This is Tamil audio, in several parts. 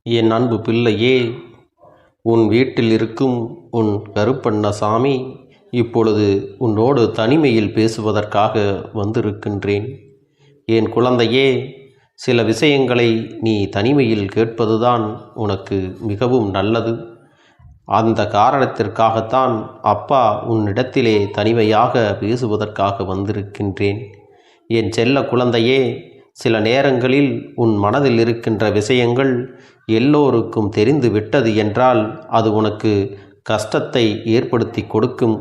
என் அன்பு பிள்ளையே, உன் வீட்டில் இருக்கும் உன் கருப்பண்ணசாமி இப்பொழுது உன்னோடு தனிமையில் பேசுவதற்காக வந்திருக்கின்றேன். என் குழந்தையே, சில விஷயங்களை நீ தனிமையில் கேட்பதுதான் உனக்கு மிகவும் நல்லது. அந்த காரணத்திற்காகத்தான் அப்பா உன்னிடத்திலே தனிமையாக பேசுவதற்காக வந்திருக்கின்றேன். என் செல்ல குழந்தையே, சில நேரங்களில் உன் மனதில் இருக்கின்ற விஷயங்கள் எல்லோருக்கும் தெரிந்து விட்டது என்றால் அது உனக்கு கஷ்டத்தை ஏற்படுத்தி கொடுக்கும்.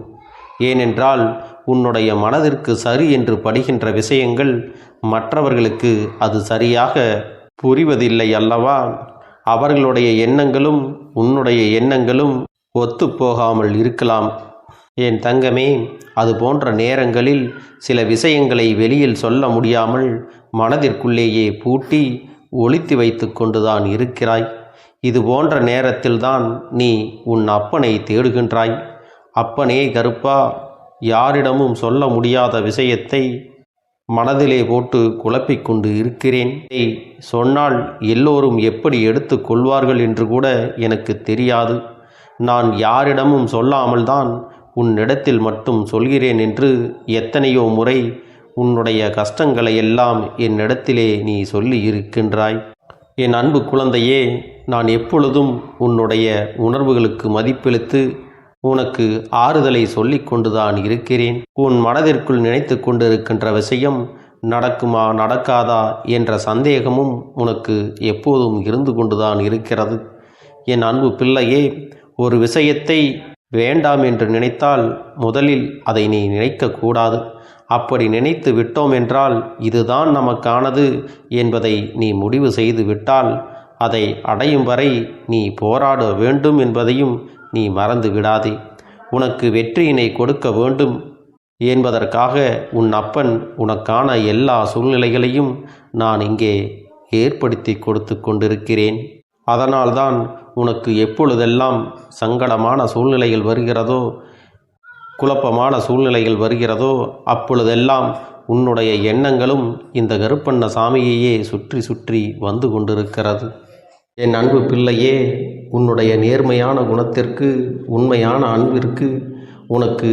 ஏனென்றால் உன்னுடைய மனதிற்கு சரி என்று படுகின்ற விஷயங்கள் மற்றவர்களுக்கு அது சரியாக புரிவதில்லை அல்லவா? அவர்களுடைய எண்ணங்களும் உன்னுடைய எண்ணங்களும் ஒத்துப்போகாமல் இருக்கலாம். என் தங்கமே, அது போன்ற நேரங்களில் சில விஷயங்களை வெளியில் சொல்ல முடியாமல் மனதிற்குள்ளேயே பூட்டி ஒளித்து வைத்து கொண்டுதான் இருக்கிறாய். இது போன்ற நேரத்தில்தான் நீ உன் அப்பனை தேடுகின்றாய். அப்பனே கருப்பா, யாரிடமும் சொல்ல முடியாத விஷயத்தை மனதிலே போட்டு குழப்பிக்கொண்டு இருக்கிறேன். சொன்னால் எல்லோரும் எப்படி எடுத்து கொள்வார்கள் என்று கூட எனக்கு தெரியாது. நான் யாரிடமும் சொல்லாமல் தான் உன்னிடத்தில் மட்டும் சொல்கிறேன் என்று எத்தனையோ முறை உன்னுடைய கஷ்டங்களை எல்லாம் என்னிடத்திலே நீ சொல்லி இருக்கின்றாய். என் அன்பு குழந்தையே, நான் எப்பொழுதும் உன்னுடைய உணர்வுகளுக்கு மதிப்பளித்து உனக்கு ஆறுதலை சொல்லி கொண்டுதான் இருக்கிறேன். உன் மனதிற்குள் நினைத்து கொண்டிருக்கின்ற விஷயம் நடக்குமா நடக்காதா என்ற சந்தேகமும் உனக்கு எப்போதும் இருந்து கொண்டுதான் இருக்கிறது. என் அன்பு பிள்ளையே, ஒரு விஷயத்தை வேண்டாம் என்று நினைத்தால் முதலில் அதை நீ நினைக்கக்கூடாது. அப்படி நினைத்து விட்டோம் என்றால் இதுதான் நமக்கானது என்பதை நீ முடிவு செய்து விட்டால் அதை அடையும் வரை நீ போராட வேண்டும் என்பதையும் நீ மறந்து விடாதே. உனக்கு வெற்றியினை கொடுக்க வேண்டும் என்பதற்காக உன் அப்பன் உனக்கான எல்லா சூழ்நிலைகளையும் நான் இங்கே ஏற்படுத்தி கொடுத்து கொண்டிருக்கிறேன். அதனால்தான் உனக்கு எப்பொழுதெல்லாம் சங்கடமான சூழ்நிலைகள் வருகிறதோ, குழப்பமான சூழ்நிலைகள் வருகிறதோ, அப்பொழுதெல்லாம் உன்னுடைய எண்ணங்களும் இந்த கருப்பண்ணசாமியையே சுற்றி சுற்றி வந்து கொண்டிருக்கிறது. என் அன்பு பிள்ளையே, உன்னுடைய நேர்மையான குணத்திற்கு, உண்மையான அன்பிற்கு உனக்கு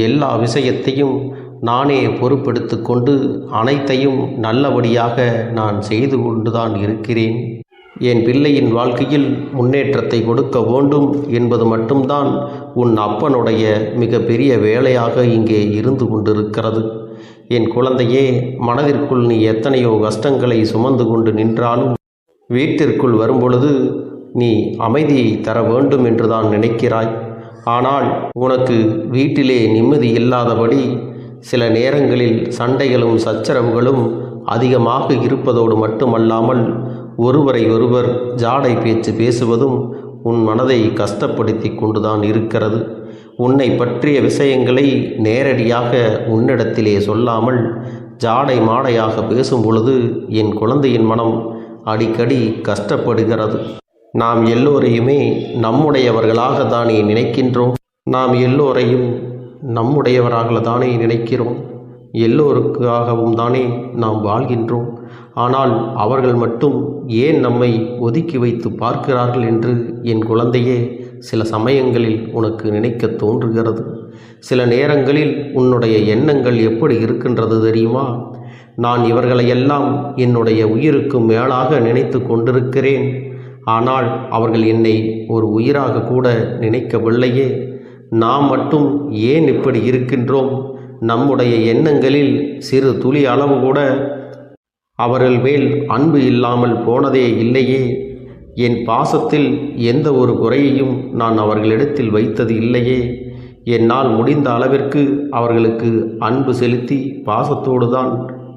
எல்லா விஷயத்தையும் நானே பொறுப்பெடுத்து கொண்டு அனைத்தையும் நல்லபடியாக நான் செய்து கொண்டுதான் இருக்கிறேன். என் பிள்ளையின் வாழ்க்கையில் முன்னேற்றத்தை கொடுக்க வேண்டும் என்பது மட்டும்தான் உன் அப்பனுடைய மிக பெரிய வேலையாக இங்கே இருந்து கொண்டிருக்கிறது. என் குழந்தையே, மனதிற்குள் நீ எத்தனையோ கஷ்டங்களை சுமந்து கொண்டு நின்றாலும் வீட்டிற்குள் வரும்பொழுது நீ அமைதியை தர வேண்டும் என்று தான் நினைக்கிறாய். ஆனால் உனக்கு வீட்டிலே நிம்மதி இல்லாதபடி சில நேரங்களில் சண்டைகளும் சச்சரவுகளும் அதிகமாக இருப்பதோடு மட்டுமல்லாமல் ஒருவரை ஒருவர் ஜாடை பேச்சு பேசுவதும் உன் மனதை கஷ்டப்படுத்தி கொண்டுதான் இருக்கிறது. உன்னை பற்றிய விஷயங்களை நேரடியாக உன்னிடத்திலே சொல்லாமல் ஜாடை மாடையாக பேசும் பொழுது என் குழந்தையின் மனம் அடிக்கடி கஷ்டப்படுகிறது. நாம் எல்லோரையுமே நம்முடையவர்களாக தானே நினைக்கின்றோம். நாம் எல்லோரையும் நம்முடையவராக தானே நினைக்கிறோம். எல்லோருக்காகவும் தானே நாம் வாழ்கின்றோம். ஆனால் அவர்கள் மட்டும் ஏன் நம்மை ஒதுக்கி வைத்து பார்க்கிறார்கள் என்று என் குழந்தையே சில சமயங்களில் உனக்கு நினைக்க தோன்றுகிறது. சில நேரங்களில் உன்னுடைய எண்ணங்கள் எப்படி இருக்கின்றது தெரியுமா? நான் இவர்களையெல்லாம் என்னுடைய உயிருக்கு மேலாக நினைத்து கொண்டிருக்கிறேன். ஆனால் அவர்கள் என்னை ஒரு உயிராக கூட நினைக்கவில்லையே. நாம் மட்டும் ஏன் இப்படி இருக்கின்றோம்? நம்முடைய எண்ணங்களில் சிறு துளி அளவு கூட அவர்கள் மேல் அன்பு இல்லாமல் போனதே இல்லையே. என் பாசத்தில் எந்த ஒரு குறையையும் நான் அவர்களிடத்தில் வைத்தது இல்லையே. என்னால் முடிந்த அளவிற்கு அவர்களுக்கு அன்பு செலுத்தி பாசத்தோடு தான்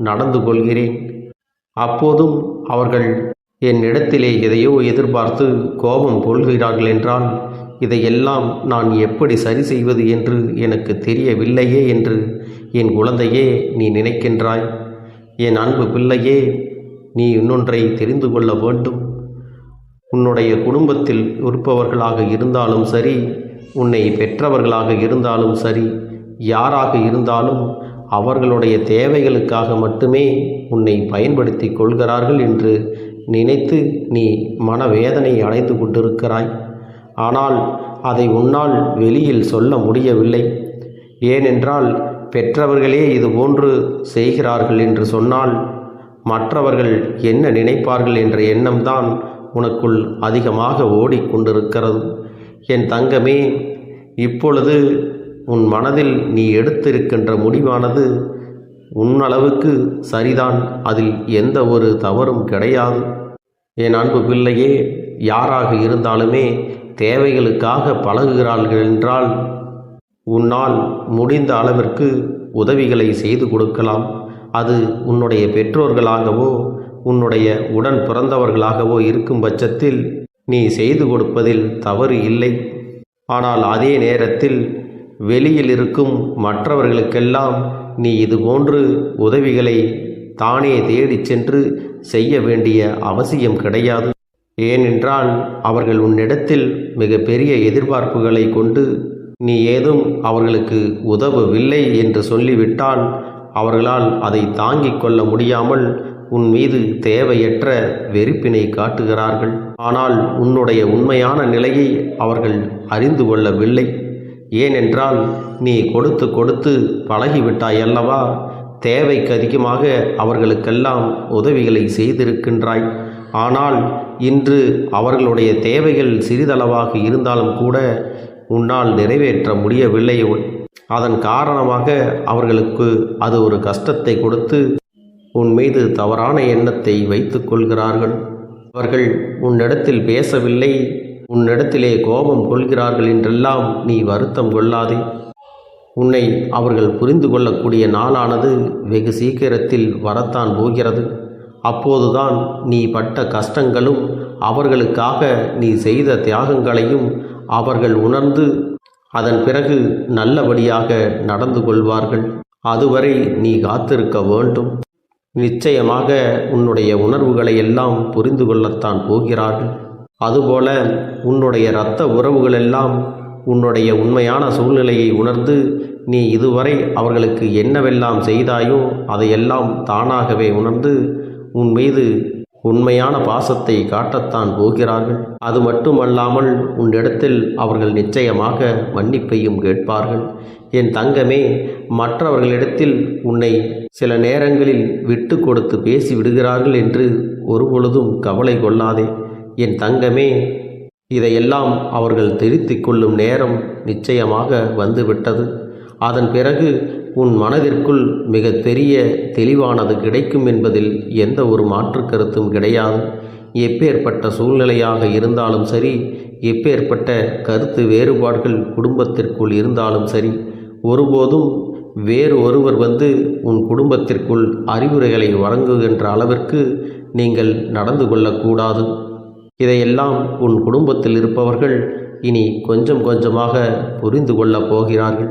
நடந்து கொள்கிறேன். அப்போதும் அவர்கள் என்னிடத்திலே எதையோ எதிர்பார்த்து கோபம் கொள்கிறார்கள் என்றால் இதையெல்லாம் நான் எப்படி சரி செய்வது என்று எனக்கு தெரியவில்லையே என்று என் குழந்தையே நீ நினைக்கின்றாய். என் அன்பு பிள்ளையே, நீ இன்னொன்றை தெரிந்து கொள்ள வேண்டும். உன்னுடைய குடும்பத்தில் இருப்பவர்களாக இருந்தாலும் சரி, உன்னை பெற்றவர்களாக இருந்தாலும் சரி, யாராக இருந்தாலும் அவர்களுடைய தேவைகளுக்காக மட்டுமே உன்னை பயன்படுத்தி கொள்கிறார்கள் என்று நினைத்து நீ மனவேதனை அடைந்து கொண்டிருக்கிறாய். ஆனால் அதை உன்னால் வெளியில் சொல்ல முடியவில்லை. ஏனென்றால் பெற்றவர்களே இதுபோன்று செய்கிறார்கள் என்று சொன்னால் மற்றவர்கள் என்ன நினைப்பார்கள் என்ற எண்ணம்தான் உனக்குள் அதிகமாக ஓடிக்கொண்டிருக்கிறது. என் தங்கமே, இப்பொழுது உன் மனதில் நீ எடுத்திருக்கின்ற முடிவானது உன்னளவுக்கு சரிதான். அதில் எந்த ஒரு தவறும் கிடையாது. என் அன்பு பிள்ளையே, யாராக இருந்தாலுமே தேவைகளுக்காக பழகுகிறார்கள் என்றால் உன்னால் முடிந்த அளவிற்கு உதவிகளை செய்து கொடுக்கலாம். அது உன்னுடைய பெற்றோர்களாகவோ உன்னுடைய உடன் பிறந்தவர்களாகவோ இருக்கும் பட்சத்தில் நீ செய்து கொடுப்பதில் தவறு இல்லை. ஆனால் அதே நேரத்தில் வெளியில் இருக்கும் மற்றவர்களுக்கெல்லாம் நீ இதுபோன்று உதவிகளை தானே தேடிச் சென்று செய்ய வேண்டிய அவசியம் கிடையாது. ஏனென்றால் அவர்கள் உன்னிடத்தில் மிக பெரிய எதிர்பார்ப்புகளை கொண்டு நீ ஏதும் அவர்களுக்கு உதவவில்லை என்று சொல்லிவிட்டால் அவர்களால் அதை தாங்கிக் கொள்ள முடியாமல் உன் மீது தேவையற்ற வெறுப்பினை காட்டுகிறார்கள். ஆனால் உன்னுடைய உண்மையான நிலையை அவர்கள் அறிந்து கொள்ளவில்லை. ஏனென்றால் நீ கொடுத்து கொடுத்து பழகிவிட்டாய் அல்லவா? தேவைக்கு அதிகமாக அவர்களுக்கெல்லாம் உதவிகளை செய்திருக்கின்றாய். ஆனால் இன்று அவர்களுடைய தேவைகள் சிறிதளவாக இருந்தாலும் கூட உன்னால் நிறைவேற்ற முடியவில்லை. அதன் காரணமாக அவர்களுக்கு அது ஒரு கஷ்டத்தை கொடுத்து உன் மீது தவறான எண்ணத்தை வைத்து கொள்கிறார்கள். அவர்கள் உன்னிடத்தில் பேசவில்லை, உன்னிடத்திலே கோபம் கொள்கிறார்கள் என்றெல்லாம் நீ வருத்தம் கொள்ளாதே. உன்னை அவர்கள் புரிந்து கொள்ளக்கூடிய நாளானது வெகு சீக்கிரத்தில் வரத்தான் போகிறது. அப்போதுதான் நீ பட்ட கஷ்டங்களும் அவர்களுக்காக நீ செய்த தியாகங்களையும் அவர்கள் உணர்ந்து அதன் பிறகு நல்லபடியாக நடந்து கொள்வார்கள். அதுவரை நீ காத்திருக்க வேண்டும். நிச்சயமாக உன்னுடைய உணர்வுகளை எல்லாம் புரிந்து கொள்ளத்தான் போகிறார்கள். அதுபோல உன்னுடைய இரத்த உறவுகளெல்லாம் உன்னுடைய உண்மையான சூழ்நிலையை உணர்ந்து நீ இதுவரை அவர்களுக்கு என்னவெல்லாம் செய்தாயோ அதையெல்லாம் தானாகவே உணர்ந்து உன் மீது உண்மையான பாசத்தை காட்டத்தான் போகிறார்கள். அது மட்டுமல்லாமல் உன்னிடத்தில் அவர்கள் நிச்சயமாக மன்னிப்பையும் கேட்பார்கள். என் தங்கமே, மற்றவர்களிடத்தில் உன்னை சில நேரங்களில் விட்டு கொடுத்து பேசி விடுகிறார்கள் என்று ஒருபொழுதும் கவலை கொள்ளாதே. என் தங்கமே, இதையெல்லாம் அவர்கள் திருத்திக் கொள்ளும் நேரம் நிச்சயமாக வந்துவிட்டது. அதன் பிறகு உன் மனதிற்குள் மிக பெரிய தெளிவானது கிடைக்கும் என்பதில் எந்த ஒரு மாற்று கருத்தும் கிடையாது. எப்பேற்பட்ட சூழ்நிலையாக இருந்தாலும் சரி, எப்பேற்பட்ட கருத்து வேறுபாடுகள் குடும்பத்திற்குள் இருந்தாலும் சரி, ஒருபோதும் வேறு ஒருவர் வந்து உன் குடும்பத்திற்குள் அறிவுரைகளை வழங்குகின்ற அளவிற்கு நீங்கள் நடந்து கொள்ளக்கூடாது. இதையெல்லாம் உன் குடும்பத்தில் இருப்பவர்கள் இனி கொஞ்சம் கொஞ்சமாக புரிந்து கொள்ளப் போகிறார்கள்.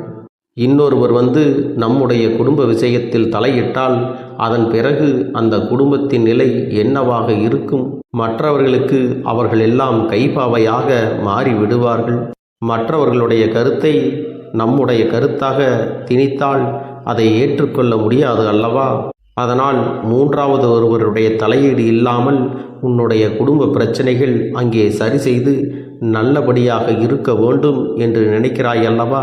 இன்னொருவர் வந்து நம்முடைய குடும்ப விஷயத்தில் தலையிட்டால் அதன் பிறகு அந்த குடும்பத்தின் நிலை என்னவாக இருக்கும்? மற்றவர்களுக்கு அவர்கள் எல்லாம் கைப்பாவையாக மாறி விடுவார்கள். மற்றவர்களுடைய கருத்தை நம்முடைய கருத்தாக திணித்தால் அதை ஏற்றுக்கொள்ள முடியாது அல்லவா? அதனால் மூன்றாவது ஒருவருடைய தலையீடு இல்லாமல் உன்னுடைய குடும்ப பிரச்சனைகள் அங்கே சரி செய்து நல்லபடியாக இருக்க வேண்டும் என்று நினைக்கிறாய் அல்லவா?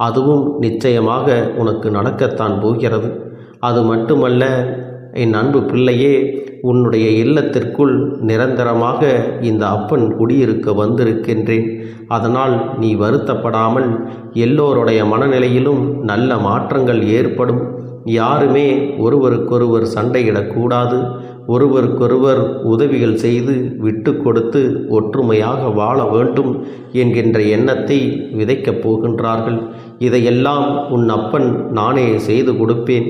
அதுவும் நிச்சயமாக உனக்கு நடக்கத்தான் போகிறது. அது மட்டுமல்ல என் அன்பு பிள்ளையே, உன்னுடைய இல்லத்திற்குள் நிரந்தரமாக இந்த அப்பன் குடியிருக்க வந்திருக்கின்றேன். அதனால் நீ வருத்தப்படாமல் எல்லோருடைய மனநிலையிலும் நல்ல மாற்றங்கள் ஏற்படும். யாருமே ஒருவருக்கொருவர் சண்டையிடக்கூடாது. ஒருவருக்கொருவர் உதவிகள் செய்து விட்டு கொடுத்து ஒற்றுமையாக வாழ வேண்டும் என்கின்ற எண்ணத்தை விதைக்கப் போகின்றார்கள். இதையெல்லாம் உன் அப்பன் நானே செய்து கொடுப்பேன்.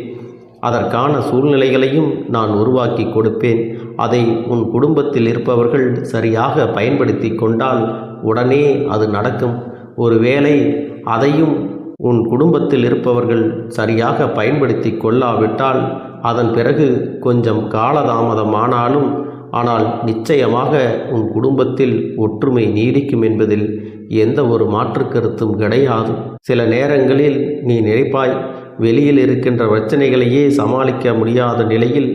அதற்கான சூழ்நிலைகளையும் நான் உருவாக்கி கொடுப்பேன். அதை உன் குடும்பத்தில் இருப்பவர்கள் சரியாக பயன்படுத்தி கொண்டால் உடனே அது நடக்கும். ஒருவேளை அதையும் உன் குடும்பத்தில் இருப்பவர்கள் சரியாக பயன்படுத்தி கொள்ளாவிட்டால் அதன் பிறகு கொஞ்சம் காலதாமதமானாலும் ஆனால் நிச்சயமாக உன் குடும்பத்தில் ஒற்றுமை நீடிக்கும் என்பதில் எந்த ஒரு மாற்று கருத்தும் கிடையாது. சில நேரங்களில் நீ நினைப்பாய், வெளியில் இருக்கின்ற பிரச்சனைகளையே சமாளிக்க முடியாத நிலையில்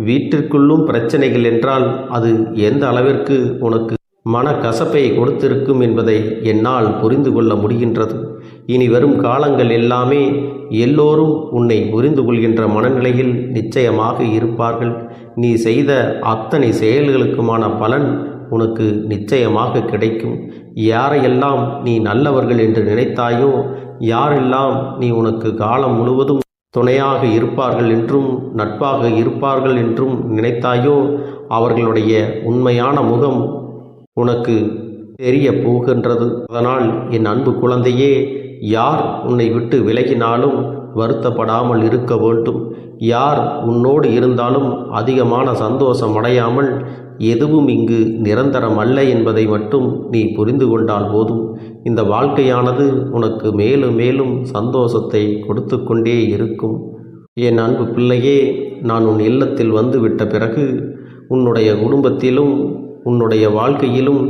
வீட்டிற்குள்ளும் பிரச்சனைகள் என்றால் அது எந்த அளவிற்கு உனக்கு மனக்கசப்பை கொடுத்திருக்கும் என்பதை என்னால் புரிந்து கொள்ள முடிகின்றது. இனி வரும் காலங்கள் எல்லாமே எல்லோரும் உன்னை புரிந்து கொள்கின்ற மனநிலையில் நிச்சயமாக இருப்பார்கள். நீ செய்த அத்தனை செயல்களுக்குமான பலன் உனக்கு நிச்சயமாக கிடைக்கும். யாரையெல்லாம் நீ நல்லவர்கள் என்று நினைத்தாயோ, யாரெல்லாம் நீ உனக்கு காலம் முழுவதும் துணையாக இருப்பார்கள் என்றும் நட்பாக இருப்பார்கள் என்றும் நினைத்தாயோ, அவர்களுடைய உண்மையான முகம் உனக்கு தெரிய போகின்றது. அதனால் என் அன்பு குழந்தையே, யார் உன்னை விட்டு விலகினாலும் வருத்தப்படாமல் இருக்க வேண்டும். யார் உன்னோடு இருந்தாலும் அதிகமான சந்தோஷம் அடையாமல், எதுவும் இங்கு நிரந்தரம் அல்ல என்பதை மட்டும் நீ புரிந்து கொண்டால் போதும். இந்த வாழ்க்கையானது உனக்கு மேலும் மேலும் சந்தோஷத்தை கொடுத்து கொண்டே இருக்கும். என் அன்பு பிள்ளையே, நான் உன் இல்லத்தில் வந்துவிட்ட பிறகு உன்னுடைய குடும்பத்திலும் உன்னுடைய வாழ்க்கையிலும்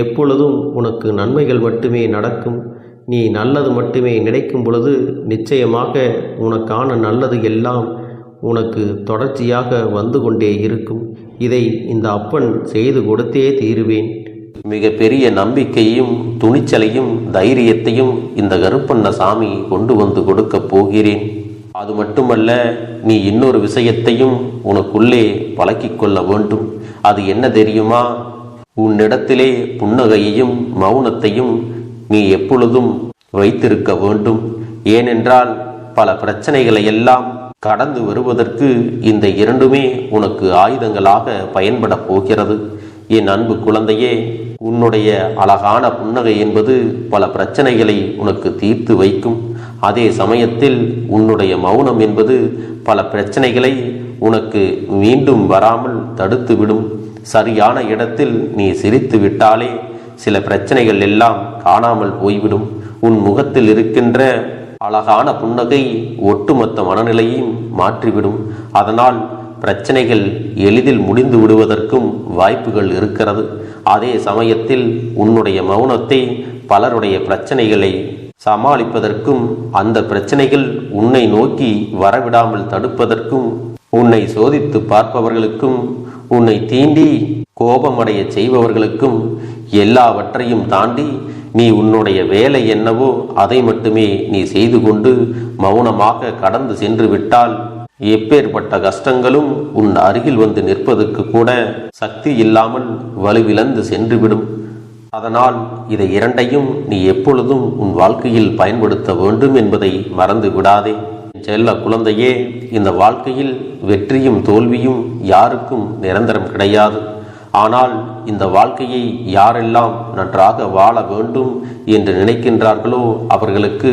எப்பொழுதும் உனக்கு நன்மைகள் மட்டுமே நடக்கும். நீ நல்லது மட்டுமே நினைக்கும் பொழுது நிச்சயமாக உனக்கான நல்லது எல்லாம் உனக்கு தொடர்ச்சியாக வந்து கொண்டே இருக்கும். இதை இந்த அப்பன் செய்து கொடுத்தே தீருவேன். மிக பெரிய நம்பிக்கையும் துணிச்சலையும் தைரியத்தையும் இந்த கருப்பண்ணசாமி கொண்டு வந்து கொடுக்க போகிறேன். அது மட்டுமல்ல, நீ இன்னொரு விஷயத்தையும் உனக்குள்ளே பழக்கிக் கொள்ள வேண்டும். அது என்ன தெரியுமா? உன்னிடத்திலே புன்னகையையும் மௌனத்தையும் நீ எப்பொழுதும் வைத்திருக்க வேண்டும். ஏனென்றால் பல பிரச்சனைகளை எல்லாம் கடந்து வருவதற்கு இந்த இரண்டுமே உனக்கு ஆயுதங்களாக பயன்பட போகிறது. என் அன்பு குழந்தையே, உன்னுடைய அழகான புன்னகை என்பது பல பிரச்சனைகளை உனக்கு தீர்த்து வைக்கும். அதே சமயத்தில் உன்னுடைய மௌனம் என்பது பல பிரச்சனைகளை உனக்கு மீண்டும் வராமல் தடுத்துவிடும். சரியான இடத்தில் நீ சிரித்து விட்டாலே சில பிரச்சனைகள் எல்லாம் காணாமல் போய்விடும். உன் முகத்தில் இருக்கின்ற அழகான புன்னகை ஒட்டுமொத்த மனநிலையும் மாற்றிவிடும். அதனால் பிரச்சனைகள் எளிதில் முடிந்து விடுவதற்கும் வாய்ப்புகள் இருக்கிறது. அதே சமயத்தில் உன்னுடைய மௌனத்தை பலருடைய பிரச்சனைகளை சமாளிப்பதற்கும், அந்த பிரச்சனைகள் உன்னை நோக்கி வரவிடாமல் தடுப்பதற்கும், உன்னை சோதித்து பார்ப்பவர்களுக்கும், உன்னை தீண்டி கோபமடைய செய்பவர்களுக்கும் எல்லாவற்றையும் தாண்டி நீ உன்னுடைய வேலை என்னவோ அதை மட்டுமே நீ செய்து கொண்டு மௌனமாக கடந்து சென்று விட்டால் எப்பேற்பட்ட கஷ்டங்களும் உன் அருகில் வந்து நிற்பதற்கு கூட சக்தி இல்லாமல் வலுவிழந்து சென்றுவிடும். அதனால் இதை இரண்டையும் நீ எப்பொழுதும் உன் வாழ்க்கையில் பயன்படுத்த வேண்டும் என்பதை மறந்து விடாதே. செல்ல குழந்தையே, இந்த வாழ்க்கையில் வெற்றியும் தோல்வியும் யாருக்கும் நிரந்தரம் கிடையாது. ஆனால் இந்த வாழ்க்கையை யாரெல்லாம் நன்றாக வாழ வேண்டும் என்று நினைக்கின்றார்களோ அவர்களுக்கு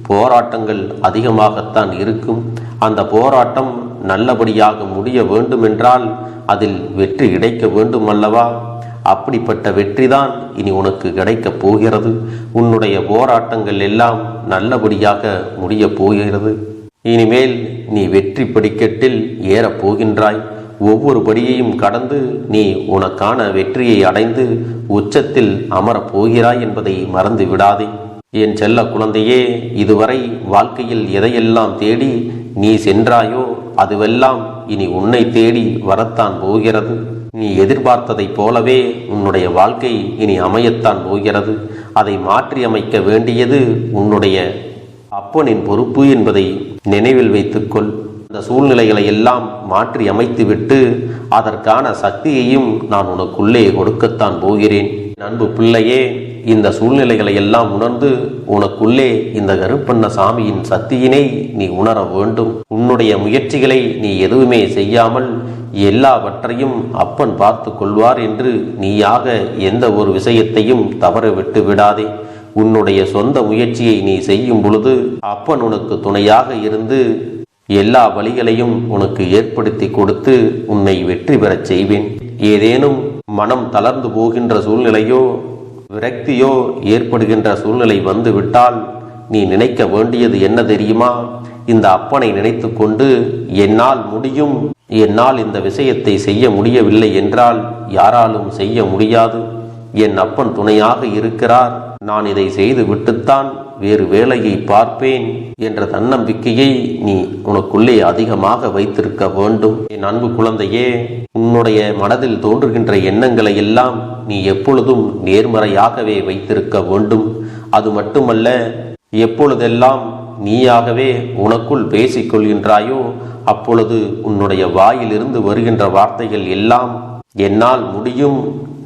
போராட்டங்கள் அதிகமாகத்தான் இருக்கும். அந்த போராட்டம் நல்லபடியாக முடிய வேண்டுமென்றால் அதில் வெற்றி கிடைக்க வேண்டும் அல்லவா? அப்படிப்பட்ட வெற்றிதான் இனி உனக்கு கிடைக்கப் போகிறது. உன்னுடைய போராட்டங்கள் எல்லாம் நல்லபடியாக முடியப் போகிறது. இனிமேல் நீ வெற்றி படிக்கட்டில் ஏறப் போகின்றாய். ஒவ்வொரு படியையும் கடந்து நீ உனக்கான வெற்றியை அடைந்து உச்சத்தில் அமரப் போகிறாய் என்பதை மறந்து விடாதே. என் செல்ல குழந்தையே, இதுவரை வாழ்க்கையில் எதையெல்லாம் தேடி நீ சென்றாயோ அதுவெல்லாம் இனி உன்னை தேடி வரத்தான் போகிறது. நீ எதிர்பார்த்ததைப் போலவே உன்னுடைய வாழ்க்கை இனி அமையத்தான் போகிறது. அதை மாற்றி அமைக்க வேண்டியது உன்னுடைய அப்பனின் பொறுப்பு என்பதை நினைவில் வைத்துக்கொள். அந்த சூழ்நிலைகளை எல்லாம் மாற்றி அமைத்துவிட்டு அதற்கான சக்தியையும் நான் உனக்குள்ளே கொடுக்கத்தான் போகிறேன். அன்பு பிள்ளையே, இந்த சூழ்நிலைகளை எல்லாம் உணர்ந்து உனக்குள்ளே இந்த கருப்பண்ணசாமியின் சக்தியினை நீ உணர வேண்டும். உன்னுடைய முயற்சிகளை நீ எதுவுமே செய்யாமல் எல்லாவற்றையும் அப்பன் பார்த்து கொள்வார் என்று நீயாக எந்த ஒரு விஷயத்தையும் தவற விட்டு விடாதே. உன்னுடைய சொந்த முயற்சியை நீ செய்யும் பொழுது அப்பன் உனக்கு துணையாக இருந்து எல்லா வழிகளையும் உனக்கு ஏற்படுத்தி கொடுத்து உன்னை வெற்றி பெறச் செய்வேன். ஏதேனும் மனம் தளர்ந்து போகின்ற சூழ்நிலையோ விரக்தியோ ஏற்படுகின்ற சூழ்நிலை வந்து விட்டால் நீ நினைக்க வேண்டியது என்ன தெரியுமா? இந்த அப்பனை நினைத்து கொண்டு என்னால் முடியும், என்னால் இந்த விஷயத்தை செய்ய முடியவில்லை என்றால் யாராலும் செய்ய முடியாது, என் அப்பன் துணையாக இருக்கிறார், நான் இதை செய்து விட்டுத்தான் வேறு வேலையை பார்ப்பேன் என்ற தன்னம்பிக்கையை நீ உனக்குள்ளே அதிகமாக வைத்திருக்க வேண்டும். என் அன்பு குழந்தையே, உன்னுடைய மனதில் தோன்றுகின்ற எண்ணங்களை எல்லாம் நீ எப்பொழுதும் நேர்மறையாகவே வைத்திருக்க வேண்டும். அது மட்டுமல்ல, எப்பொழுதெல்லாம் நீயாகவே உனக்குள் பேசிக்கொள்கின்றாயோ அப்பொழுது உன்னுடைய வாயிலிருந்து வருகின்ற வார்த்தைகள் எல்லாம் என்னால் முடியும்,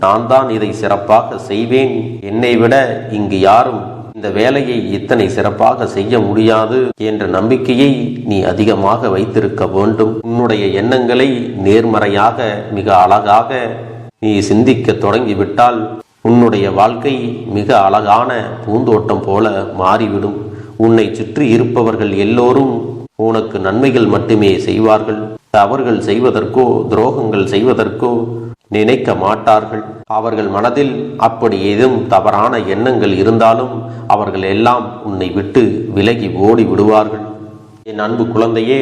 நான் தான் இதை சிறப்பாக செய்வேன், என்னை விட இங்கு யாரும் இந்த வேலையை இத்தனை சிறப்பாக செய்ய முடியாது என்ற நம்பிக்கையை நீ அதிகமாக வைத்திருக்க வேண்டும். உன்னுடைய எண்ணங்களை நேர்மறையாக மிக அழகாக நீ சிந்திக்க தொடங்கிவிட்டால் உன்னுடைய வாழ்க்கை மிக அழகான பூந்தோட்டம் போல மாறிவிடும். உன்னை சுற்றி இருப்பவர்கள் எல்லோரும் உனக்கு நன்மைகள் மட்டுமே செய்வார்கள். தவறுகள் செய்வதற்கோ துரோகங்கள் செய்வதற்கோ நினைக்க மாட்டார்கள். அவர்கள் மனதில் அப்படி ஏதும் தவறான எண்ணங்கள் இருந்தாலும் அவர்கள் எல்லாம் உன்னை விட்டு விலகி ஓடி விடுவார்கள். என் அன்பு குழந்தையே,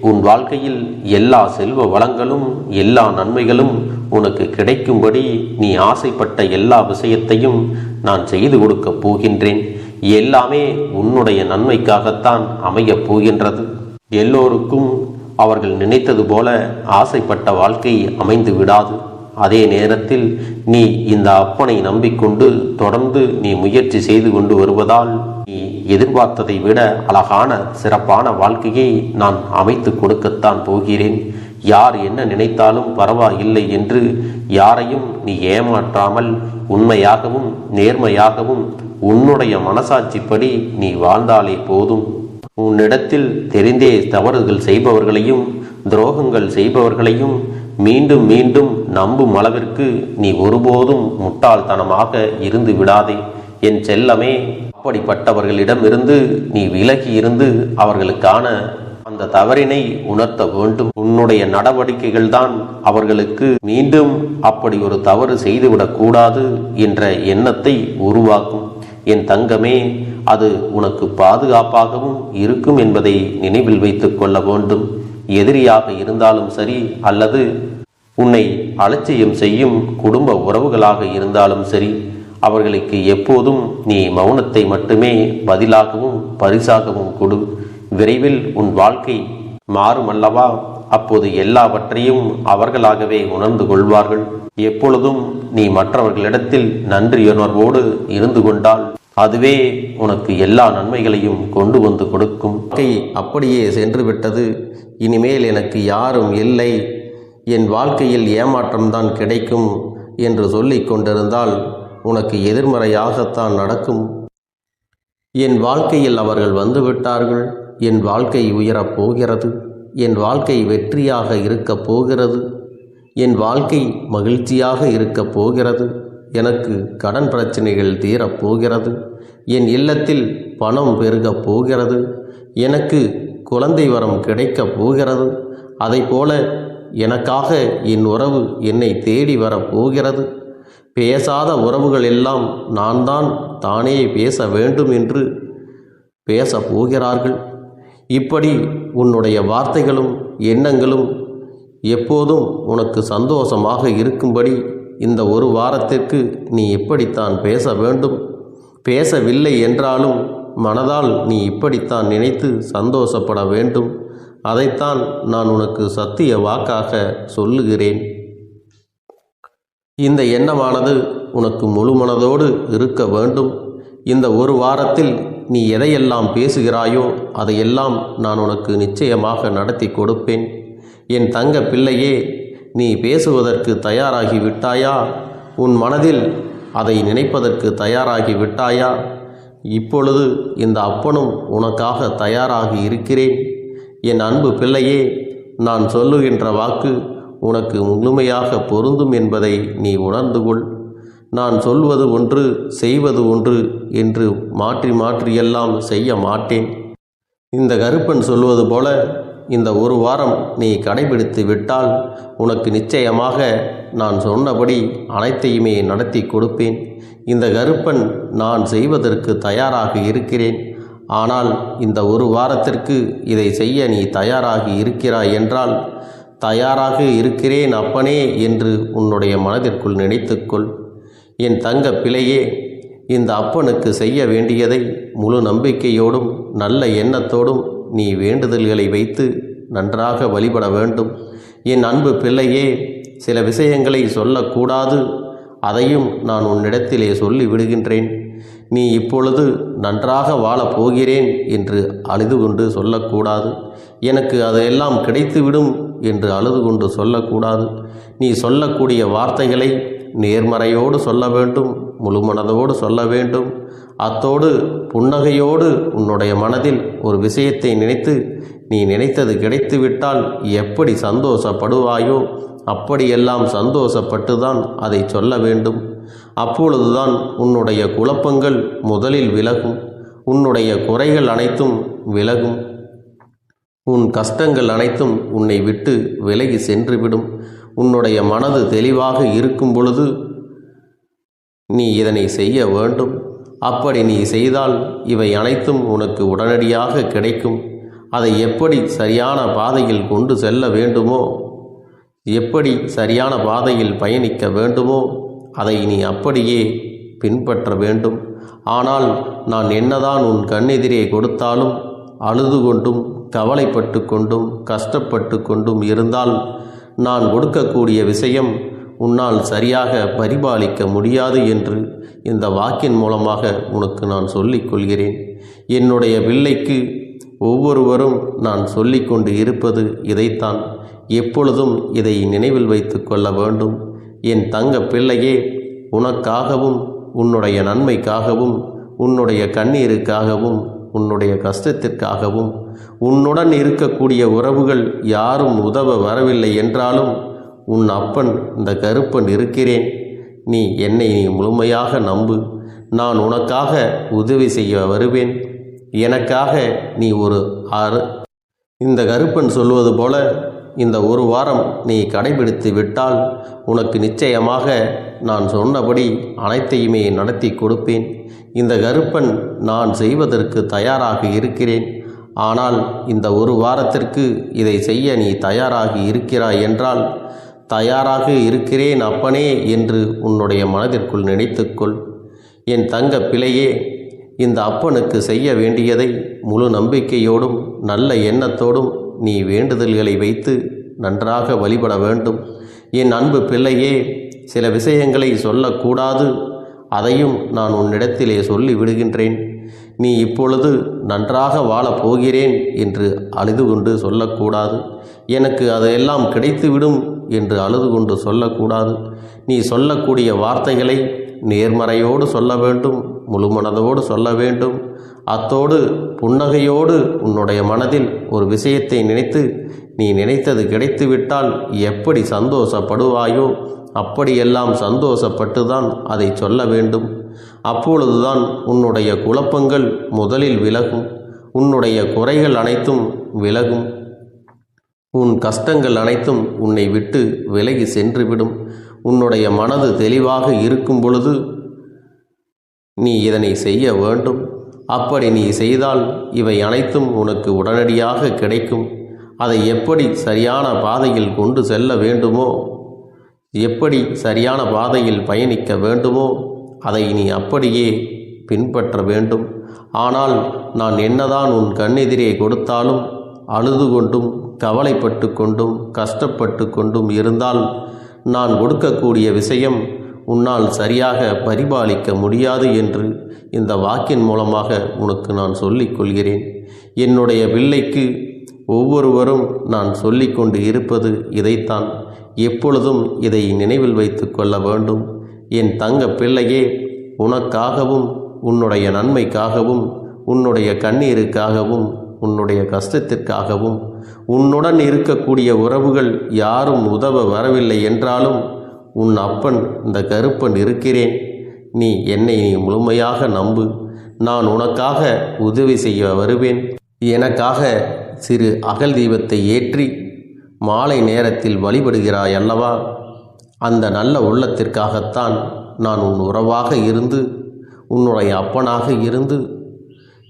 உன் வாழ்க்கையில் எல்லா செல்வ வளங்களும் எல்லா நன்மைகளும் உனக்கு கிடைக்கும்படி நீ ஆசைப்பட்ட எல்லா விஷயத்தையும் நான் செய்து கொடுக்கப் போகின்றேன். எல்லாமே உன்னுடைய நன்மைக்காகத்தான் அமையப் போகின்றது. எல்லோருக்கும் அவர்கள் நினைத்தது போல ஆசைப்பட்ட வாழ்க்கை அமைந்து விடாது. அதே நேரத்தில் நீ இந்த அப்பனை நம்பிக்கொண்டு தொடர்ந்து நீ முயற்சி செய்து கொண்டு வருவதால் நீ எதிர்பார்த்ததை விட அழகான சிறப்பான வாழ்க்கையை நான் அமைத்து கொடுக்கத்தான் போகிறேன். யார் என்ன நினைத்தாலும் பரவாயில்லை என்று யாரையும் நீ ஏமாற்றாமல் உண்மையாகவும் நேர்மையாகவும் உன்னுடைய மனசாட்சிப்படி நீ வாழ்ந்தாலே போதும். உன்னிடத்தில் தெரிந்தே தவறுகள் செய்பவர்களையும் துரோகங்கள் செய்பவர்களையும் மீண்டும் மீண்டும் நம்பும் அளவிற்கு நீ ஒருபோதும் முட்டாள்தனமாக இருந்து விடாதே என் செல்லமே. அப்படிப்பட்டவர்களிடமிருந்து நீ விலகி இருந்து அவர்களுக்கான அந்த தவறினை உணர்த்த வேண்டும். உன்னுடைய நடவடிக்கைகள் தான் அவர்களுக்கு மீண்டும் அப்படி ஒரு தவறு செய்துவிடக் கூடாது என்ற எண்ணத்தை உருவாக்கும். என் தங்கமே, அது உனக்கு பாதுகாப்பாகவும் இருக்கும் என்பதை நினைவில் வைத்துக் கொள்ள வேண்டும். எதிரியாக இருந்தாலும் சரி அல்லது உன்னை அலட்சியம் செய்யும் குடும்ப உறவுகளாக இருந்தாலும் சரி, அவர்களுக்கு எப்போதும் நீ மௌனத்தை மட்டுமே பதிலாகவும் பரிசாகவும் கொடு. விரைவில் உன் வாழ்க்கை மாறும் அல்லவா? அப்போது எல்லாவற்றையும் அவர்களாகவே உணர்ந்து கொள்வார்கள். எப்பொழுதும் நீ மற்றவர்களிடத்தில் நன்றியுணர்வோடு இருந்து கொண்டால் அதுவே உனக்கு எல்லா நன்மைகளையும் கொண்டு வந்து கொடுக்கும். வாழ்க்கை அப்படியே சென்று விட்டது, இனிமேல் எனக்கு யாரும் இல்லை, என் வாழ்க்கையில் ஏமாற்றம்தான் கிடைக்கும் என்று சொல்லிக் கொண்டிருந்தால் உனக்கு எதிர்மறையாகத்தான் நடக்கும். என் வாழ்க்கையில் அவர்கள் வந்துவிட்டார்கள், என் வாழ்க்கை உயரப் போகிறது, என் வாழ்க்கை வெற்றியாக இருக்கப் போகிறது, என் வாழ்க்கை மகிழ்ச்சியாக இருக்கப் போகிறது, எனக்கு கடன் பிரச்சனைகள் தீரப்போகிறது, என் இல்லத்தில் பணம் பெருகப் போகிறது, எனக்கு குழந்தை வரம் கிடைக்கப் போகிறது, அதைப்போல எனக்காக என் உறவு என்னை தேடி வரப்போகிறது, பேசாத உறவுகள் எல்லாம் நான் தான் தானே பேச வேண்டும் என்று பேசப் போகிறார்கள். இப்படி உன்னுடைய வார்த்தைகளும் எண்ணங்களும் எப்போதும் உனக்கு சந்தோஷமாக இருக்கும்படி இந்த ஒரு வாரத்திற்கு நீ இப்படித்தான் பேச வேண்டும். பேசவில்லை என்றாலும் மனதால் நீ இப்படித்தான் நினைத்து சந்தோஷப்பட வேண்டும். அதைத்தான் நான் உனக்கு சத்திய வாக்காக சொல்லுகிறேன். இந்த எண்ணமானது உனக்கு முழு மனதோடு இருக்க வேண்டும். இந்த ஒரு வாரத்தில் நீ எதையெல்லாம் பேசுகிறாயோ அதையெல்லாம் நான் உனக்கு நிச்சயமாக நடத்தி கொடுப்பேன். என் தங்க பிள்ளையே, நீ பேசுவதற்கு தயாராகி விட்டாயா? உன் மனதில் அதை நினைப்பதற்கு தயாராகி விட்டாயா? இப்பொழுது இந்த அப்பனும் உனக்காக தயாராகி இருக்கிறேன். என் அன்பு பிள்ளையே, நான் சொல்லுகின்ற வாக்கு உனக்கு முழுமையாக பொருந்தும் என்பதை நீ உணர்ந்து கொள். நான் சொல்வது ஒன்று செய்வது ஒன்று என்று மாற்றி மாற்றியெல்லாம் செய்ய மாட்டேன். இந்த கருப்பன் சொல்வது போல இந்த ஒரு வாரம் நீ கடைபிடித்து விட்டால் உனக்கு நிச்சயமாக நான் சொன்னபடி அனைத்தையுமே நடத்தி கொடுப்பேன். இந்த கருப்பன் நான் செய்வதற்கு தயாராக இருக்கிறேன். ஆனால் இந்த ஒரு வாரத்திற்கு இதை செய்ய நீ தயாராகி இருக்கிறாய் என்றால், தயாராக இருக்கிறேன் அப்பனே என்று உன்னுடைய மனதிற்குள் நினைத்துக்கொள். என் தங்க பிள்ளையே, இந்த அப்பனுக்கு செய்ய வேண்டியதை முழு நம்பிக்கையோடும் நல்ல எண்ணத்தோடும் நீ வேண்டுதல்களை வைத்து நன்றாக வழிபட வேண்டும். என் அன்பு பிள்ளையே, சில விஷயங்களை சொல்லக்கூடாது, அதையும் நான் உன்னிடத்திலே சொல்லி விடுகின்றேன். நீ இப்பொழுது நன்றாக வாழப் போகிறேன் என்று அழுது கொண்டு சொல்லக்கூடாது. எனக்கு அதையெல்லாம் கிடைத்துவிடும் என்று அழுது கொண்டு சொல்லக்கூடாது. நீ சொல்லக்கூடிய வார்த்தைகளை நேர்மறையோடு சொல்ல வேண்டும், முழு மனதோடு சொல்ல வேண்டும். அத்தோடு புன்னகையோடு உன்னுடைய மனதில் ஒரு விஷயத்தை நினைத்து நீ நினைத்தது கிடைத்துவிட்டால் எப்படி சந்தோஷப்படுவாயோ அப்படியெல்லாம் சந்தோஷப்பட்டுதான் அதை சொல்ல வேண்டும். அப்பொழுதுதான் உன்னுடைய குழப்பங்கள் முதலில் விலகும், உன்னுடைய குறைகள் அனைத்தும் விலகும், உன் கஷ்டங்கள் அனைத்தும் உன்னை விட்டு விலகி சென்றுவிடும். உன்னுடைய மனது தெளிவாக இருக்கும் பொழுது நீ இதனை செய்ய வேண்டும். அப்படி நீ செய்தால் இவை அனைத்தும் உனக்கு உடனடியாக கிடைக்கும். அதை எப்படி சரியான பாதையில் கொண்டு செல்ல வேண்டுமோ, எப்படி சரியான பாதையில் பயணிக்க வேண்டுமோ அதை நீ அப்படியே பின்பற்ற வேண்டும். ஆனால் நான் என்னதான் உன் கண்ணெதிரே கொடுத்தாலும் அழுது கொண்டும் கவலைப்பட்டு கொண்டும் கஷ்டப்பட்டு கொண்டும் இருந்தால் நான் கொடுக்கக்கூடிய விஷயம் உன்னால் சரியாக பரிபாலிக்க முடியாது என்று இந்த வாக்கின் மூலமாக உனக்கு நான் சொல்லிக் கொள்கிறேன். என்னுடைய பிள்ளைக்கு ஒவ்வொருவரும் நான் சொல்லிக்கொண்டு இருப்பது இதைத்தான். எப்பொழுதும் இதை நினைவில் வைத்து கொள்ள வேண்டும். என் தங்க பிள்ளையே, உனக்காகவும் உன்னுடைய நன்மைக்காகவும் உன்னுடைய கண்ணீருக்காகவும் உன்னுடைய கஷ்டத்திற்காகவும் உன்னுடன் இருக்கக்கூடிய உறவுகள் யாரும் உதவ வரவில்லை என்றாலும் உன் அப்பன் இந்த கருப்பன் இருக்கிறேன். நீ என்னை முழுமையாக நம்பு. நான் உனக்காக உதவி செய்ய வருவேன். எனக்காக நீ இந்த கருப்பன் சொல்வது போல இந்த ஒரு வாரம் நீ கடைபிடித்து விட்டால் உனக்கு நிச்சயமாக நான் சொன்னபடி அனைத்தையுமே நடத்தி கொடுப்பேன். இந்த கருப்பன் நான் செய்வதற்கு தயாராக இருக்கிறேன். ஆனால் இந்த ஒரு வாரத்திற்கு இதை செய்ய நீ தயாராகி இருக்கிறாய் என்றால், தயாராக இருக்கிறேன் அப்பனே என்று உன்னுடைய மனதிற்குள் நினைத்துக்கொள். என் தங்க பிள்ளையே, இந்த அப்பனுக்கு செய்ய வேண்டியதை முழு நம்பிக்கையோடும் நல்ல எண்ணத்தோடும் நீ வேண்டுதல்களை வைத்து நன்றாக வழிபட வேண்டும். என் அன்பு பிள்ளையே, சில விஷயங்களை சொல்லக்கூடாது, அதையும் நான் உன்னிடத்திலே சொல்லி விடுகின்றேன். நீ இப்பொழுது நன்றாக வாழப் போகிறேன் என்று அழுது கொண்டு சொல்லக்கூடாது. எனக்கு அதையெல்லாம் கிடைத்துவிடும் என்று அழுது கொண்டு சொல்லக்கூடாது. நீ சொல்லக்கூடிய வார்த்தைகளை நேர்மறையோடு சொல்ல வேண்டும், முழு மனதோடு சொல்ல வேண்டும். அத்தோடு புன்னகையோடு உன்னுடைய மனதில் ஒரு விஷயத்தை நினைத்து நீ நினைத்தது கிடைத்துவிட்டால் எப்படி சந்தோஷப்படுவாயோ அப்படியெல்லாம் சந்தோஷப்பட்டுதான் அதை சொல்ல வேண்டும். அப்பொழுதுதான் உன்னுடைய குழப்பங்கள் முதலில் விலகும், உன்னுடைய குறைகள் அனைத்தும் விலகும், உன் கஷ்டங்கள் அனைத்தும் உன்னை விட்டு விலகி சென்றுவிடும். உன்னுடைய மனது தெளிவாக இருக்கும் பொழுது நீ இதனை செய்ய வேண்டும். அப்படி நீ செய்தால் இவை அனைத்தும் உனக்கு உடனடியாக கிடைக்கும். அதை எப்படி சரியான பாதையில் கொண்டு செல்ல வேண்டுமோ, எப்படி சரியான பாதையில் பயணிக்க வேண்டுமோ அதை நீ அப்படியே பின்பற்ற வேண்டும். ஆனால் நான் என்னதான் உன் கண்ணெதிரே கொடுத்தாலும் அழுது கொண்டும் கவலைப்பட்டு கொண்டும் கஷ்டப்பட்டு கொண்டும் இருந்தால் நான் கொடுக்கக்கூடிய விஷயம் உன்னால் சரியாக பரிபாலிக்க முடியாது என்று இந்த வாக்கின் மூலமாக உனக்கு நான் சொல்லிக் கொள்கிறேன். என்னுடைய பிள்ளைக்கு ஒவ்வொருவரும் நான் சொல்லிக்கொண்டு இருப்பது இதைத்தான். எப்பொழுதும் இதை நினைவில் வைத்து கொள்ள வேண்டும். என் தங்க பிள்ளையே, உனக்காகவும் உன்னுடைய நன்மைக்காகவும் உன்னுடைய கண்ணீருக்காகவும் உன்னுடைய கஷ்டத்திற்காகவும் உன்னுடன் இருக்கக்கூடிய உறவுகள் யாரும் உதவ வரவில்லை என்றாலும் உன் அப்பன் இந்த கருப்பன் இருக்கிறேன். நீ என்னை முழுமையாக நம்பு. நான் உனக்காக உதவி செய்ய வருவேன். எனக்காக சிறு அகல் தீபத்தை ஏற்றி மாலை நேரத்தில் வழிபடுகிறாய் அல்லவா? அந்த நல்ல உள்ளத்திற்காகத்தான் நான் உன் உறவாக இருந்து உன்னுடைய அப்பனாக இருந்து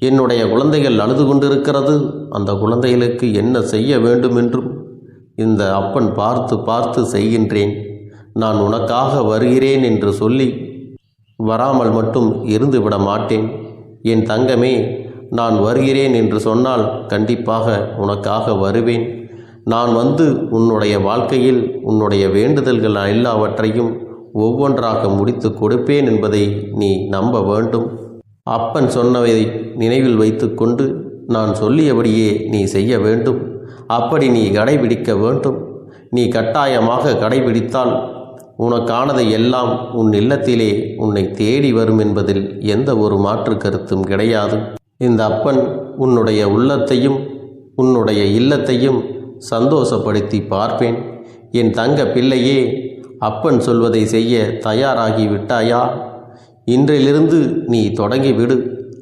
என்னுடைய குழந்தைகள் அழுது கொண்டிருக்கிறது, அந்த குழந்தைகளுக்கு என்ன செய்ய வேண்டும் என்றும் இந்த அப்பன் பார்த்து பார்த்து செய்கின்றேன். நான் உனக்காக வருகிறேன் என்று சொல்லி வராமல் மட்டும் இருந்துவிட மாட்டேன். என் தங்கமே, நான் வருகிறேன் என்று சொன்னால் கண்டிப்பாக உனக்காக வருவேன். நான் வந்து உன்னுடைய வாழ்க்கையில் உன்னுடைய வேண்டுதல்கள் எல்லாவற்றையும் ஒவ்வொன்றாக முடித்து கொடுப்பேன் என்பதை நீ நம்ப வேண்டும். அப்பன் சொன்னதை நினைவில் வைத்துக்கொண்டு நான் சொல்லியபடியே நீ செய்ய வேண்டும். அப்படி நீ கடைபிடிக்க வேண்டும். நீ கட்டாயமாக கடைபிடித்தால் உனக்கானதை எல்லாம் உன் இல்லத்திலே உன்னை தேடி வரும் என்பதில் எந்த ஒரு மாற்று கருத்தும் கிடையாது. இந்த அப்பன் உன்னுடைய உள்ளத்தையும் உன்னுடைய இல்லத்தையும் சந்தோஷப்படுத்தி பார்ப்பேன். என் தங்க பிள்ளையே, அப்பன் சொல்வதை செய்ய தயாராகி விட்டாயா? இன்றிலிருந்து நீ தொடங்கிவிடு.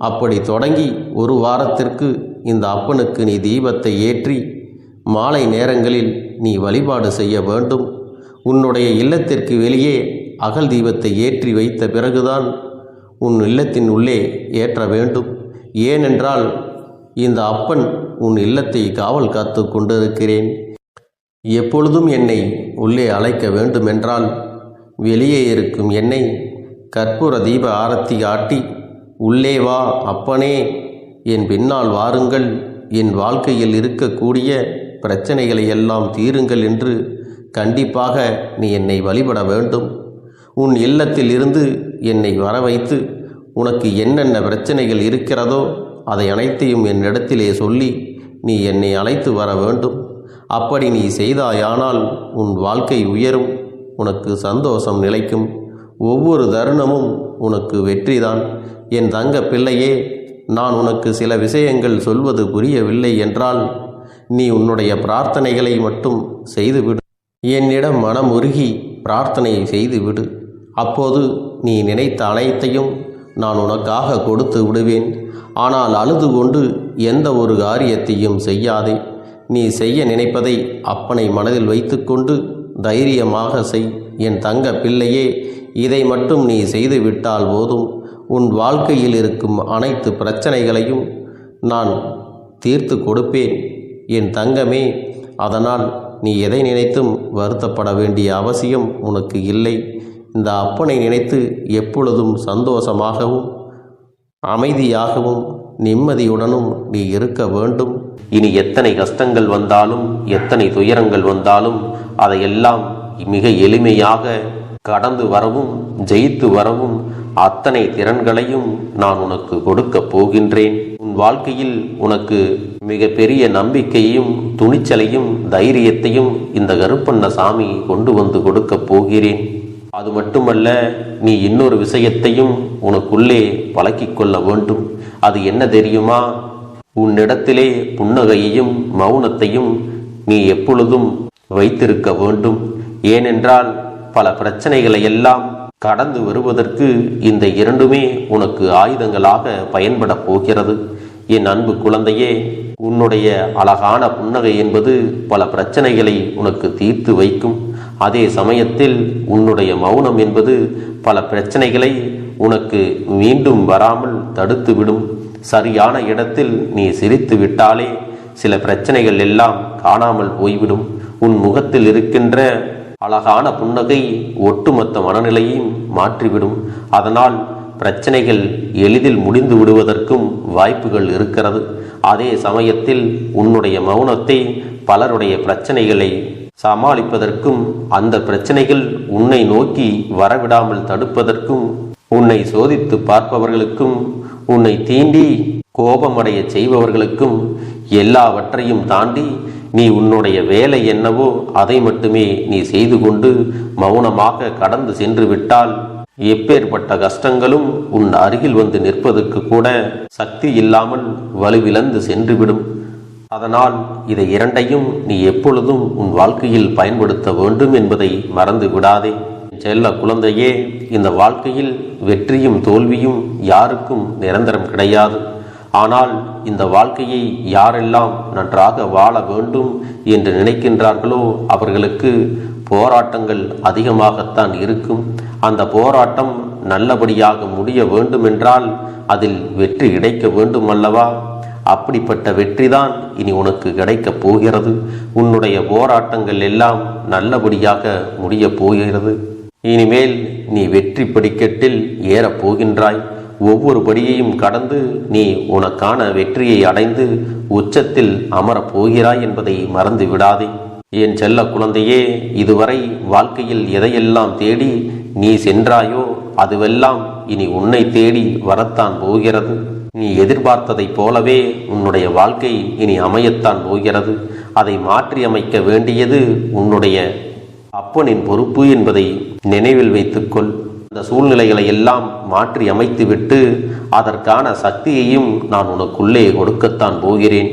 அப்படி தொடங்கி ஒரு வாரத்திற்கு இந்த அப்பனுக்கு நீ தீபத்தை ஏற்றி மாலை நேரங்களில் நீ வழிபாடு செய்ய வேண்டும். உன்னுடைய இல்லத்திற்கு வெளியே அகல் தீபத்தை ஏற்றி வைத்த பிறகுதான் உன் இல்லத்தின் உள்ளே ஏற்ற வேண்டும். ஏனென்றால் இந்த அப்பன் உன் இல்லத்தை காவல் காத்து கொண்டிருக்கிறேன். எப்பொழுதும் என்னை உள்ளே அழைக்க வேண்டுமென்றால் வெளியே இருக்கும் என்னை கற்பூர தீப ஆரத்தி காட்டி உள்ளே வா அப்பனே, என் பின்னால் வாருங்கள், என் வாழ்க்கையில் இருக்கக்கூடிய பிரச்சனைகளை எல்லாம் தீருங்கள் என்று கண்டிப்பாக நீ என்னை வழிபட வேண்டும். உன் இல்லத்தில் இருந்து என்னை வர வைத்து உனக்கு என்னென்ன பிரச்சனைகள் இருக்கிறதோ அதை அனைத்தையும் என்னிடத்திலே சொல்லி நீ என்னை அழைத்து வர வேண்டும். அப்படி நீ செய்தாயானால் உன் வாழ்க்கை உயரும், உனக்கு சந்தோஷம் நிலைக்கும். ஒவ்வொரு தருணமும் உனக்கு வெற்றிதான். என் தங்க பிள்ளையே, நான் உனக்கு சில விஷயங்கள் சொல்வது புரியவில்லை என்றால் நீ உன்னுடைய பிரார்த்தனைகளை மட்டும் செய்துவிடு. என்னிடம் மனம் உருகி பிரார்த்தனை செய்துவிடு. அப்போது நீ நினைத்த அனைத்தையும் நான் உனக்காக கொடுத்து விடுவேன். ஆனால் அழுது கொண்டு எந்த ஒரு காரியத்தையும் செய்யாதே. நீ செய்ய நினைப்பதை அப்பனை மனதில் வைத்துக்கொண்டு தைரியமாக செய். என் தங்க பிள்ளையே, இதை மட்டும் நீ செய்துவிட்டால் போதும். உன் வாழ்க்கையில் இருக்கும் அனைத்து பிரச்சனைகளையும் நான் தீர்த்து கொடுப்பேன் என் தங்கமே. அதனால் நீ எதை நினைத்தும் வருத்தப்பட வேண்டிய அவசியம் உனக்கு இல்லை. இந்த அப்பனை நினைத்து எப்பொழுதும் சந்தோஷமாகவும் அமைதியாகவும் நிம்மதியுடனும் நீ இருக்க வேண்டும். இனி எத்தனை கஷ்டங்கள் வந்தாலும் எத்தனை துயரங்கள் வந்தாலும் அதையெல்லாம் மிக எளிமையாக கடந்து வரவும் ஜெயித்து வரவும் அத்தனை திறன்களையும் நான் உனக்கு கொடுக்க போகின்றேன். உன் வாழ்க்கையில் உனக்கு மிக பெரிய நம்பிக்கையையும் துணிச்சலையும் தைரியத்தையும் இந்த கருப்பண்ணசாமி கொண்டு வந்து கொடுக்க போகிறேன். அது மட்டுமல்ல, நீ இன்னொரு விஷயத்தையும் உனக்குள்ளே பழக்கிக் கொள்ள வேண்டும். அது என்ன தெரியுமா? உன்னிடத்திலே புன்னகையையும் மௌனத்தையும் நீ எப்பொழுதும் வைத்திருக்க வேண்டும். ஏனென்றால் பல பிரச்சனைகளை எல்லாம் கடந்து வருவதற்கு இந்த இரண்டுமே உனக்கு ஆயுதங்களாக பயன்பட போகிறது. என் அன்பு குழந்தையே, உன்னுடைய அழகான புன்னகை என்பது பல பிரச்சனைகளை உனக்கு தீர்த்து வைக்கும். அதே சமயத்தில் உன்னுடைய மௌனம் என்பது பல பிரச்சனைகளை உனக்கு மீண்டும் வராமல் தடுத்துவிடும். சரியான இடத்தில் நீ சிரித்து விட்டாலே சில பிரச்சனைகள் எல்லாம் காணாமல் போய்விடும். உன் முகத்தில் இருக்கின்ற அழகான புன்னகை ஒட்டுமொத்த மனநிலையையும் மாற்றிவிடும். அதனால் பிரச்சனைகள் எளிதில் முடிந்து விடுவதற்கும் வாய்ப்புகள் இருக்கிறது. அதே சமயத்தில் உன்னுடைய மௌனத்தை பலருடைய பிரச்சனைகளை சமாளிப்பதற்கும் அந்த பிரச்சனைகள் உன்னை நோக்கி வரவிடாமல் தடுப்பதற்கும் உன்னை சோதித்து பார்ப்பவர்களுக்கும் உன்னை தீண்டி கோபமடைய செய்பவர்களுக்கும் எல்லாவற்றையும் தாண்டி நீ உன்னுடைய வேலை என்னவோ அதை மட்டுமே நீ செய்து கொண்டு மௌனமாக கடந்து சென்று விட்டால் எப்பேற்பட்ட கஷ்டங்களும் உன் அருகில் வந்து நிற்பதற்கு கூட சக்தி இல்லாமல் வலுவிழந்து சென்றுவிடும். அதனால் இதை இரண்டையும் நீ எப்பொழுதும் உன் வாழ்க்கையில் பயன்படுத்த வேண்டும் என்பதை மறந்து விடாதே. செல்ல குழந்தையே, இந்த வாழ்க்கையில் வெற்றியும் தோல்வியும் யாருக்கும் நிரந்தரம் கிடையாது. ஆனால் இந்த வாழ்க்கையை யாரெல்லாம் நன்றாக வாழ வேண்டும் என்று நினைக்கின்றார்களோ அவர்களுக்கு போராட்டங்கள் அதிகமாகத்தான் இருக்கும். அந்த போராட்டம் நல்லபடியாக முடிய வேண்டுமென்றால் அதில் வெற்றி கிடைக்க வேண்டும் அல்லவா? அப்படிப்பட்ட வெற்றிதான் இனி உனக்கு கிடைக்கப் போகிறது. உன்னுடைய போராட்டங்கள் எல்லாம் நல்லபடியாக முடிய போகிறது. இனிமேல் நீ வெற்றி படிக்கட்டில் ஏறப் போகின்றாய். ஒவ்வொரு படியையும் கடந்து நீ உனக்கான வெற்றியை அடைந்து உச்சத்தில் அமரப் போகிறாய் என்பதை மறந்து விடாதே. என் செல்ல குழந்தையே, இதுவரை வாழ்க்கையில் எதையெல்லாம் தேடி நீ சென்றாயோ அதுவெல்லாம் இனி உன்னை தேடி வரத்தான் போகிறது. நீ எதிர்பார்த்ததைப் போலவே உன்னுடைய வாழ்க்கை இனி அமையத்தான் போகிறது. அதை மாற்றி அமைக்க வேண்டியது உன்னுடைய அப்பனின் பொறுப்பு என்பதை நினைவில் வைத்துக்கொள். அந்த சூழ்நிலைகளை எல்லாம் மாற்றி அமைத்துவிட்டு அதற்கான சக்தியையும் நான் உனக்குள்ளே கொடுக்கத்தான் போகிறேன்.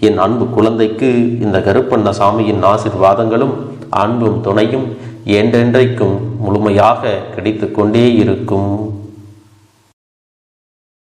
என் அன்பு குழந்தைக்கு இந்த கருப்பண்ண சாமியின் ஆசீர்வாதங்களும் அன்பும் துணையும் என்றென்றைக்கும் முழுமையாக கிடைத்து கொண்டே இருக்கும்.